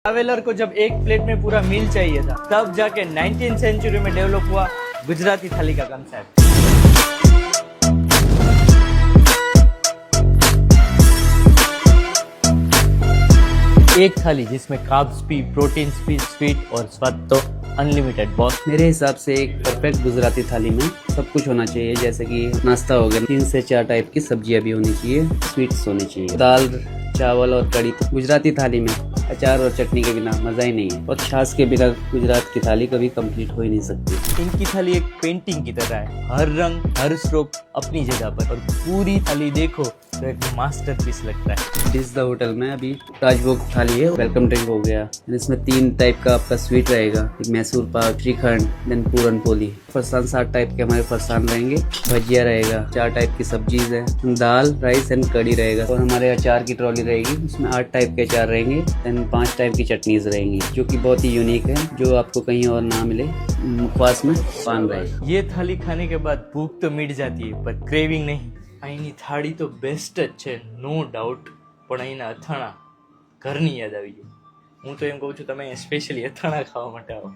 Traveller को जब एक प्लेट में पूरा मील चाहिए था, तब जाके 19th सेंचुरी में डेवलप हुआ गुजराती थाली का कंसेप्ट। एक थाली जिसमें कार्ब्स भी, प्रोटीन्स भी, स्वीट और स्वाद तो अनलिमिटेड बॉस। मेरे हिसाब से एक परफेक्ट गुजराती थाली में सब कुछ होना चाहिए, जैसे कि नाश्ता हो गया, 3 से 4 टाइप की सब्जियां भी होनी चाहिए, स्वीट्स होनी चाहिए, दाल चावल और कड़ी। गुजराती थाली में अचार और चटनी के बिना मजा ही नहीं है, और छाछ के बिना गुजरात की थाली कभी कंप्लीट हो ही नहीं सकती। इनकी थाली एक पेंटिंग की तरह है, हर रंग हर स्ट्रोक अपनी जगह पर, और पूरी थाली देखो तो एक मास्टरपीस लगता है। डिश द होटल में अभी राजभोग थाली है, वेलकम ड्रिंक हो गया, इसमें 3 टाइप का आपका स्वीट रहेगा, एक मैसूर पाक, श्रीखंड, देन पूरन पोली। फरसान 7 टाइप के हमारे फरसान रहेंगे, भजिया रहेगा, 4 टाइप की सब्जीज है, दाल राइस एंड कड़ी रहेगा, और हमारे अचार की ट्रॉली रहेगी, उसमें 8 टाइप के अचार रहेंगे, देन 5 टाइप की चटनीज रहेंगी, जो कि बहुत ही यूनिक है, जो आपको कहीं और ना मिले। मुखवास में पान रहे। ये थाली खाने के बाद भूख तो मिट जाती है, पर क्रेविंग नहीं। અહીંની થાળી તો બેસ્ટ જ છે, નો ડાઉટ, પણ અહીંના અથાણા ઘરની યાદ આવી ગયું। હું તો એમ કહું છું તમે અહીંયા સ્પેશિયલી અથાણા ખાવા માટે આવો।